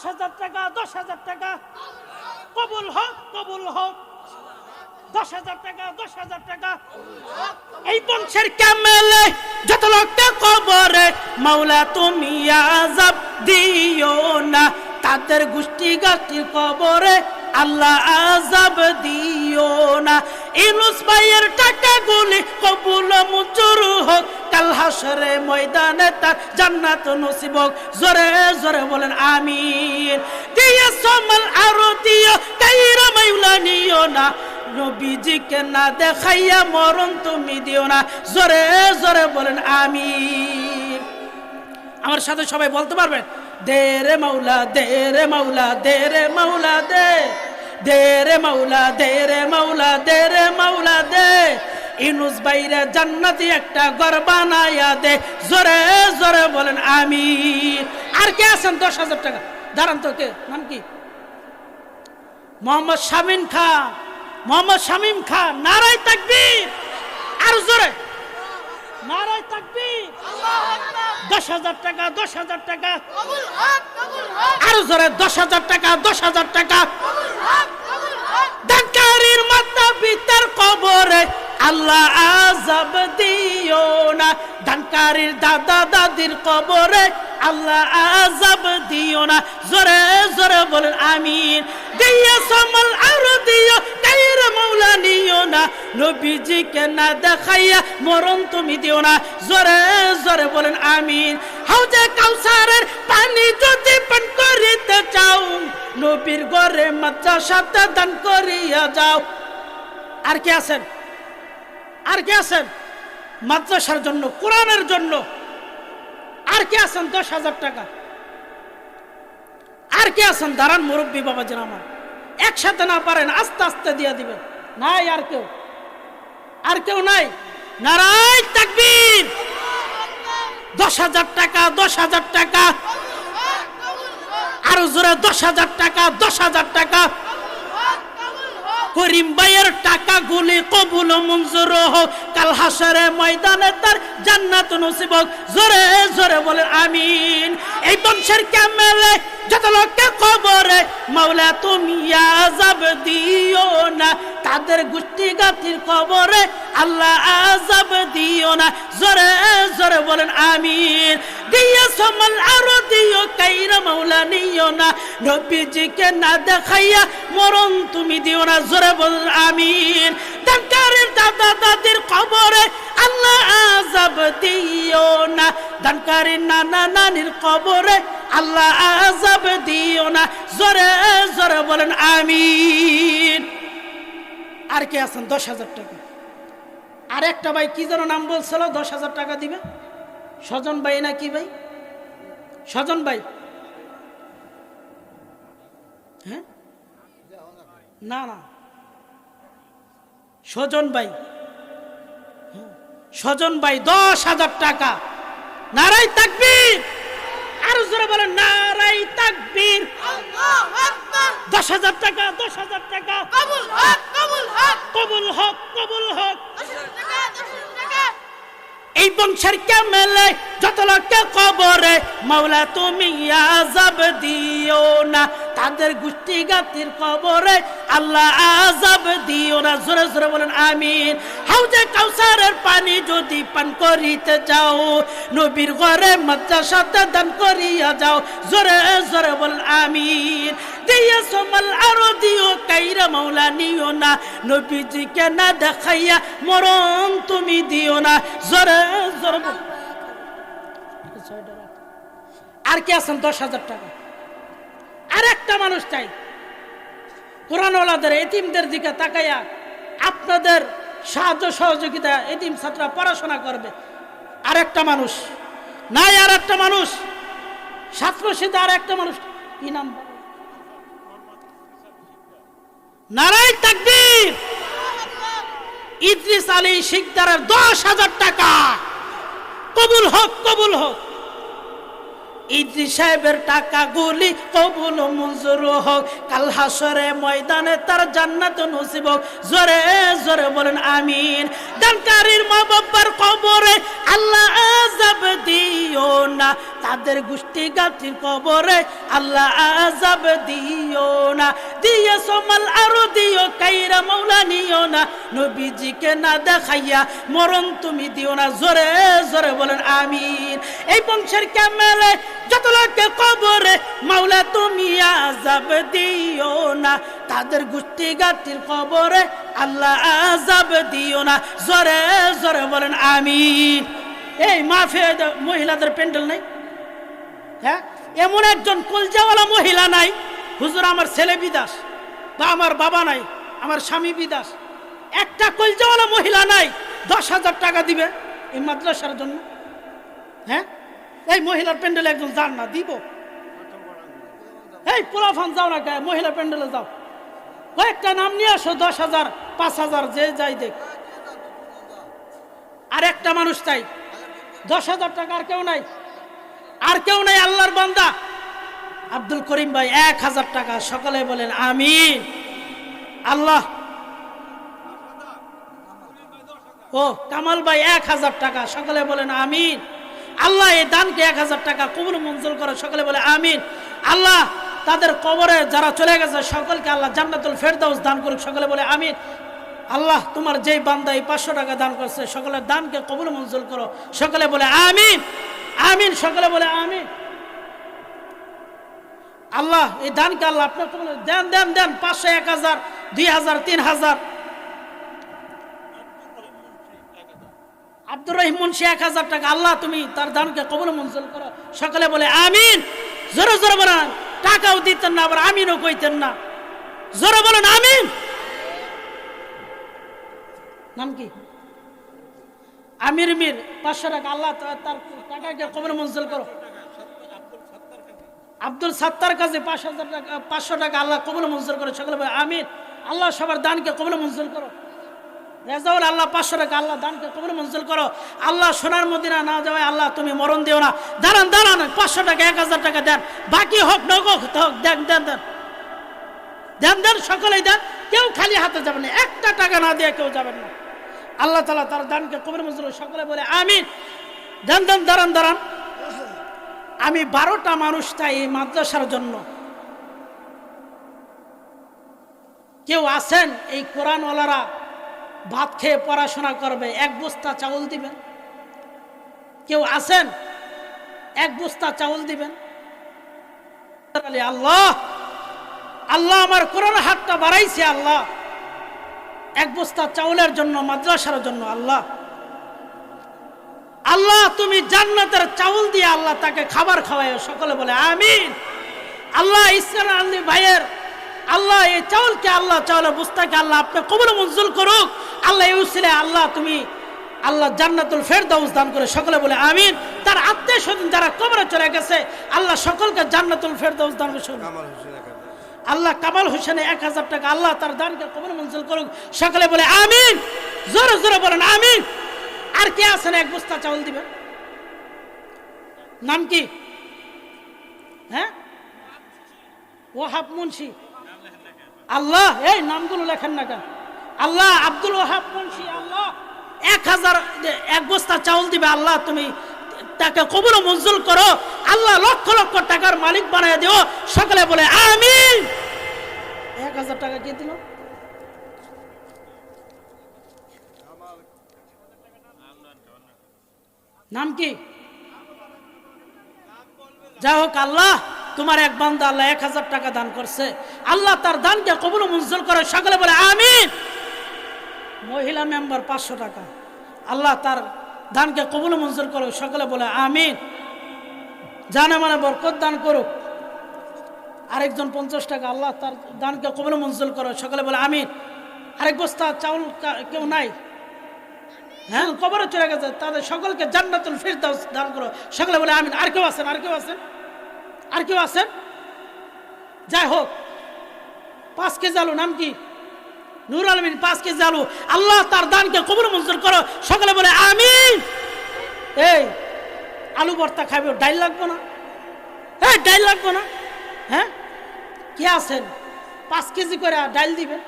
10,000 টাকা 10,000 টাকা কবুল হোক কবুল হোক 10,000 টাকা 10,000 টাকা এই বংশের কামেলে যত লোককে কবরে মাওলা তুমি আযাব দিও না তাদের গোষ্ঠী গাঠির কবরে আল্লাহ আযাব দিও না ইউনূস ভাইয়ের টাকাগুলি কবুল মঞ্জুর হোক কাল হাশরে ময়দানে তার জান্নাত নসিব হোক জোরে জোরে বলেন আমিন দিয়া সমাল আরো দিও কাইরা মাওলা নিও না নবীজিকে না দেখাইয়া মরণ তুমি দিও না জোরে জোরে বলেন আমিন আমার সাথে সবাই বলতে পারবেন দে রে মাওলা দে রে মাওলা দে রে মাওলা দে দে রে মাওলা দে রে মাওলা দে রে মাওলা দে ইউনূস ভাইরে জান্নাতি একটা ঘর বানায়া দে জোরে জোরে বলেন আমিন আর কে আছেন 10,000 টাকা দাঁড়ান তো কে নাম কি মোহাম্মদ শামীম খান মোহাম্মদ শামীম খান নারায়ে তাকবীর আর জোরে নারায়ে তাকবীর আল্লাহু আকবার 10,000 টাকা 10,000 টাকা কবুল হক কবুল হক আর জোরে 10,000 টাকা 10,000 টাকা কবুল হক কবুল হক দানকারীর মাতা পিতার কবরে আল্লাহ আযাব দিও না দানকারীর দাদা দাদির কবরে আল্লাহ আযাব দিও না জোরে জোরে বলেন আমিন দিয়া সমাল আর দিও কাইরা মাওলা নিও না নবীজিকে না দেখাইয়া মরণ তুমি দিও না জোরে জোরে বলেন আমিন হাউজে কাউসারের পানি যদি পান করিতে চাও নবীর ঘরে মাদ্রাসাতে দান করিয়া যাও আর কি আছেন আর কে আছেন মাদ্রাসার জন্য কোরআনের জন্য আর কে আছেন 10,000 টাকা আর কে আছেন দাঁড়ান মুরব্বী বাবাজির আমার একসাথে না পারেন আস্তে আস্তে দিয়ে দিবেন নাই আর কেউ নাই নারায়ে তাকবীর 10,000 টাকা 10,000 টাকা আর জোরে 10,000 টাকা 10,000 টাকা করিম ভাইয়ের টাকাগুলি কবুল মঞ্জুর হোক কাল হাশরে ময়দানে তার জান্নাত নসিব হোক জোরে জোরে বলেন আমিন এই বংশের কামেলে যত লোককে কবরে মাওলা তুমি আযাব দিও না তাদের গোষ্ঠী গাঠির কবরে আল্লাহ আযাব দিও না জোরে জোরে বলেন আমিন দিয়া সমাল আরো দিও কাইরা মাওলা নিও না নবীজিকে না দেখাইয়া মরণ তুমি দিও না জোরে বলেন আমিন দানকারীর দাদা দাদির কবরে আল্লাহ আযাব দিও না দানকারীর নানা নানির কবরে আল্লাহ আযাব দিও না জোরে জোরে বলেন আমিন আর কে আছেন 10,000 টাকা আর একটা ভাই কি যেন নাম বলছিল 10,000 টাকা দিবে স্বজন ভাই না কি ভাই স্বজন ভাই হ্যাঁ না না স্বজন ভাই 10,000 টাকা নারায়ে তাকবীর আর জোরে বলেন নারায়ে তাকবীর আল্লাহু আকবার 10,000 টাকা 10,000 টাকা কবুল হক কবুল হক কবুল হক কবুল হক 10,000 টাকা 10,000 টাকা এই বংশের কামেলে যত লোককে কবরে মাওলা তুমি আযাব দিও না তাদের গোষ্ঠী গাঠির কবরে আল্লাহ আযাব দিও না জোরে জোরে বলেন আমিন হাউজে কাউসারের পানি যদি পান করিতে যাও নবীর ঘরে মাদ্রাসাতে দান করিয়া যাও জোরে জোরে বলেন আমিন দিয়া সমাল আরো দিও কাইরা মাওলা নিও না নবীজিকে না দেখাইয়া মরণ তুমি দিও না জোরে জোরে আর কি আছেন 10,000 টাকা আর একটা মানুষ চাই কোরআনওয়ালাদের এতিমদের দিকে তাকাইয়া আপনাদের সাহায্য সহযোগিতা এতিম ছাত্ররা পড়াশোনা করবে আর একটা মানুষ নাই আর একটা মানুষ সাতরশিতে আর একটা মানুষ কি নাম নারায়ে তাকবীর ইদ্রিস আলী শিকদারের 10,000 টাকা কবুল হোক কবুল হোক ইদ্রিস সাহেবের টাকাগুলি কবুল মঞ্জুর হোক কাল হাশরে ময়দানে তার জান্নাত নসিব হোক জোরে জোরে বলেন আমিন দানকারীর মা বাবার কবরে আল্লাহ আযাব দিও না তাদের গোষ্ঠী গাঁথির কবরে আল্লাহ আযাব দিও না, দিয়েছো মাল আরো দিও কাইরা মাওলা নিও না, নবীজিকে না দেখাইয়া মরণ তুমি দিও না। জোরে জোরে বলেন আমিন। এই বংশের ক্যামেলে যত লোককে কবরে মাওলা তুমি আযাব দিও না, তাদের গোষ্ঠী গাঁথির কবরে আল্লাহ আযাব দিও না। জোরে জোরে বলেন আমিন। এই মাহফিল মহিলাদের প্যান্ডেল নাই? হ্যাঁ, এমন একজন কলজাওয়ালা মহিলা নাই, হুজুর আমার ছেলে বিদেশ বা আমার বাবা নাই, আমার স্বামী বিদেশ, একটা কলজাওয়ালা মহিলা নাই 10,000 টাকা দিবে এই মাদ্রাসার জন্য? হ্যাঁ, এই মহিলার প্যান্ডেলে একজন যান না, দিব। এই পোলাফান যাও না, মহিলা প্যান্ডেলে যাও, কয়েকটা নাম নিয়ে আসো, 10,000 5,000 যে যাই দেখ। আর একটা মানুষ চাই 10,000 টাকা, আর কেউ নাই, আর কেউ নাই। আল্লাহর বান্দা আব্দুল করিম ভাই 1,000 টাকা, সকলে বলেন আমিন। আল্লাহ, ও কামাল ভাই 1,000 টাকা, সকলে বলেন আমিন। আল্লাহ এই দানকে 1,000 টাকা কবুল মঞ্জুর করে, সকলে বলে আমিন। আল্লাহ তাদের কবরে যারা চলে গেছে সকলকে আল্লাহ জান্নাতুল ফেরদাউস দান করুক, সকলে বলে আমিন। আল্লাহ তোমার যেই বান্দা এই 500 টাকা দান করছে সকলের দানকে কবুল মঞ্জুর করো, সকলে বলে আমিন আমিন, সকলে বলে আমিন। আল্লাহ এই দানকে আল্লাহ আপনার কবুল দেন দেন দেন, 500, 1,000, 2,000, 3,000। আব্দুর রহিম মুন্সি 1,000 টাকা, আল্লাহ তুমি তার দানকে কবুল মঞ্জুর করো, সকলে বলে আমিন। জোরে জোরে বলেন, টাকাও দিতেন না আবার আমিনও কইতেন না, জোরে বলেন আমিন। নাম কি? আমির মির 500 টাকা, আল্লাহ তার টাকাকে কবুল মঞ্জুর করো। আব্দুল সাত্তার কাজী 5,000 টাকা, 500 টাকা, আল্লাহ কবুল মঞ্জুর করো, সকলে বলে আমিন। আল্লাহ সবার দানকে কবুল মঞ্জুর করো। রেজাউল আল্লাহ 500 টাকা, আল্লাহ দানকে কবুল মঞ্জুর করো। আল্লাহ সোনার মদিনা না যাওয়ায় আল্লাহ তুমি মরণ দিও না। দাঁড়ান দাঁড়ান, 500 টাকা 1,000 টাকা দেন, বাকি হোক নগদ হোক, দেন দেন দেন দেন দেন, সকলেই দেন, কেউ খালি হাতে যাবেন না, একটা টাকা না দিয়ে কেউ যাবেন না। আল্লাহ তাআলা তার দানকে কবুল মঞ্জুর, সকলে বলে আমিন। দেন দেন, দাঁড়ান দাঁড়ান। আমি 12টা মানুষ চাই এই মাদ্রাসার জন্য। কেউ আছেন এই কোরআনওয়ালারা ভাত খেয়ে পড়াশোনা করবে, 1 বস্তা চাউল দিবেন? কেউ আছেন 1 বস্তা চাউল দিবেন? আল্লাহ আল্লাহ আমার কোরআন হাতটা বাড়াইছে, আল্লাহ 1 বস্তা চাউলের জন্য, মাদ্রাসার জন্য। আল্লাহ আল্লাহ তুমি জান্নাতের চাউল দিয়ে আল্লাহ তাকে খাবার খাওয়ায়, সকলে বলে আমিন। আল্লাহ ইসরান আলী ভাইয়ের আল্লাহ এই চাউলকে, আল্লাহ চাউলের বস্তাকে আল্লাহ আপনি কবুল মঞ্জুর করুক। আল্লাহ এই উসিলে আল্লাহ তুমি আল্লাহ জান্নাতুল ফেরদাউস দান করে, সকলে বলে আমিন। তার আত্মীয় স্বজন যারা কবরে চলে গেছে আল্লাহ সকলকে জান্নাতুল ফেরদাউস দান করে। আল্লাহ কামাল হোসেন 1,000 টাকা, আল্লাহ তার দানকে কবুল মঞ্জুর করুক, সকলে বলে আমিন। জোরে জোরে বলেন আমিন। আর কে আছেন 1 বস্তা চাউল দিবেন? নাম কি? হ্যাঁ, ওয়াহাব মুন্সি। আল্লাহ এই নামগুলো লেখেন না কেন? আল্লাহ আব্দুল ওয়াহাব মুন্সি, আল্লাহ 1 বস্তা চাউল দিবে, আল্লাহ তুমি তাকে কবুল মঞ্জুর করো, আল্লাহ লক্ষ লক্ষ টাকার মালিক বানায় দিও, সকলে বলে আমিন। 1,000 টাকা কে দিল? নাম কি? যাই হোক, আল্লাহ তোমার এক বান্দা আল্লাহ 1,000 টাকা দান করছে, আল্লাহ তার দানকে কবুল মঞ্জুর করে, সকলে বলে আমিন। মহিলা মেম্বার 500 টাকা, আল্লাহ তার দানকে কবুল মঞ্জুর করো, সকলে বলে আমিন। জানে মানে বরকত দান করুক। আরেকজন 50 টাকা, আল্লাহ তার দানকে কবুল মঞ্জুর করো, সকলে বলে আমিন। আরেক বস্তা চাউল কেউ নাই? হ্যাঁ, কবরে চলে গেছে, তাদের সকলকে জান্নাতুল ফিরদাউস দান করো, সকলে বলে আমিন। আর কেউ আছেন? আর কেউ আছেন? আর কেউ আছেন? যাই হোক, 5 কেজি আলু, নাম কি? নূর আলমিন 5 কেজি আলু, আল্লাহ তার দানকে কবুল মঞ্জুর করো, সকলে বলে আমিন। এই আলু ভর্তা খাবে, ডাইল লাগবে না? হ্যাঁ, ডাইল লাগবে না? হ্যাঁ, কে আছেন 5 কেজি করে ডাইল দিবেন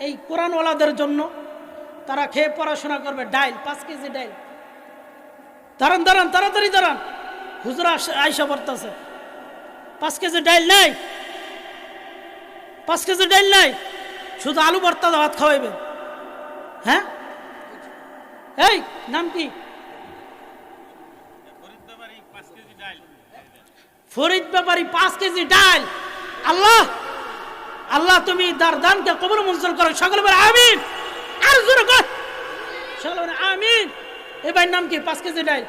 এই কোরআনওয়ালাদের জন্য? তারা খেয়ে পড়াশোনা করবে, ডাইল 5 কেজি ডাইল। দাঁড়ান দাঁড়ান, তাড়াতাড়ি দাঁড়ান। হুজুর আইসা পড়তেছে 5 কেজি ডাইল নাই, 5 কেজি ডাইল নাই, শুধু আলু ভর্তা ভাত খাওয়াইবেন। হ্যাঁ, এই নাম কি? ফরিদ ব্যাপারী 5 কেজি ডাল। আল্লাহ আল্লাহ তুমি তার দানকে কবুল মঞ্জুর করো, সকলে বলে আমিন। আর জোরে কর, সকলে বলে আমিন। এই ভাইয়ের নাম কি? 5 কেজি ডাল,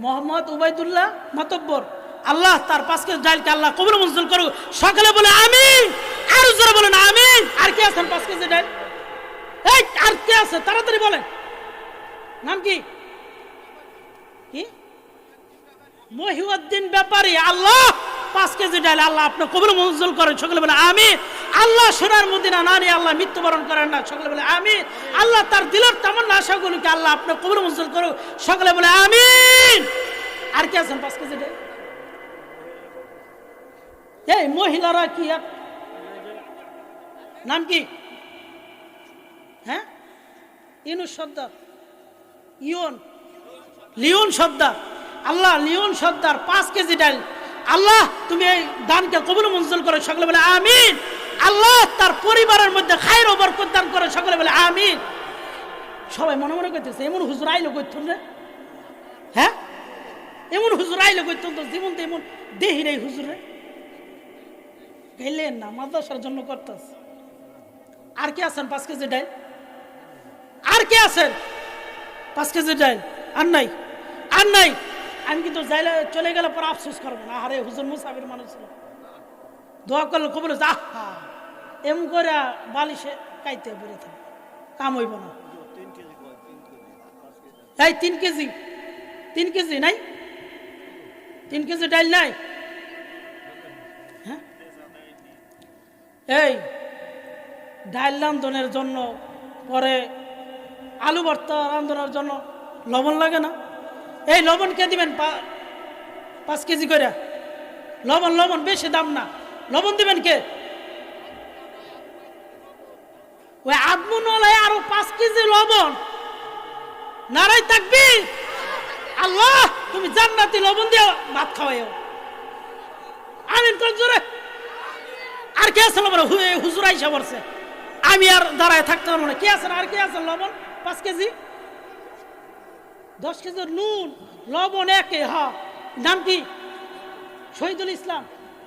মোহাম্মদ উবাইদুল্লাহ মাতব্বর। আল্লাহ তার 5 কেজি ডালকে আল্লাহ কবুল মঞ্জুর করো, সকলে বলে আমিন। আর জোরে বলেন আমিন। আর কে আছেন 5 কেজি ডাল? এই আর কে আছে তাড়াতাড়ি বলেন, নাম কি? কি? মহিউদ্দিন ব্যাপারী। আল্লাহ 5 কেজি ডাল আল্লাহ আপনি কবুল মঞ্জুর করেন, সকলে বলে আমিন। আল্লাহ সোনার মদিনা না নিয়ে আল্লাহ মৃত্যুবরণ করেন না, সকলে বলে আমিন। আল্লাহ তার দিলের তামান্না আশাগুলিকে আল্লাহ আপনি কবুল মঞ্জুর করো, সকলে বলে আমিন। আর কে আছেন 5 কেজি ডাল? এই মহিলারা কি নাম কি? হ্যাঁ, ইনুস সর্দার, ইয়ন লিওন সর্দার। আল্লাহ লিওন সর্দার 5 কেজি ডাল আল্লাহ তুমি এই দানকে কবুল মঞ্জুর করো, সকলে বলে আমিন। আল্লাহ তার পরিবারের মধ্যে খায়ের ও বরকত দান করে, সকলে বলে আমিন। সবাই মনে মনে করতেছে এমন হুজুর আইলো কইতুন রে। হ্যাঁ, এমন হুজুর আইলো কইতুন তো জীবন তো এমন দেহি রে হুজুর রে গেলেন না, মাদ্রাসার জন্য করতেছে। আর কে আছেন 5 কেজি ডাল? আর কে আছেন 5 কেজি ডাল? আর নাই, আর নাই। আমি কিন্তু যাইলে চলে গেলে পরে আফসোস করবো না, আরে হুজুর মুসাফির মানুষ ছিল, দোয়া করলে কবুল হয়েছে। আহা এমন করে বালিশে কাইতে বেড়ে থাকে, কাম হইব না। এই 3 কেজি, 3 কেজি নাই, 3 কেজি ডাল নাই। হ্যাঁ, এই ডাল রান্ধনের জন্য পরে আলু ভর্তা রান্ধনের জন্য লবণ লাগে না? এই লবণ কে দিবেন? 5 কেজি করে লবণ, লবণ বেশি দাম না, লবণ দিবেন কে? ওই আদমুনলায় আরো 5 কেজি লবণ। নারাই তাকবীর। আল্লাহ তুমি জান্নাতি লবণ দিয়ে ভাত খাওয়াইও, আমিন কোন জোরে। আর কে আছে লবণ? হুজুর আইসা পড়ছে, আমি আর দাঁড়ায় থাকতে পারবো না। কে আছেন? আর কে আছেন লবণ 5 কেজি? 10 কেজি নুন লবণ একে। হ্যাঁ, নাম কি? শহীদুল ইসলাম।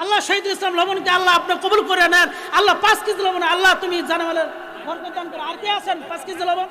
আল্লাহ শহীদুল ইসলাম লবণকে আল্লাহ আপনি কবুল করে নেন। আল্লাহ 5 কেজি লবণ আল্লাহ তুমি জানালেন বরকত দান করো। আর কে আছেন 5 কেজি লবণ?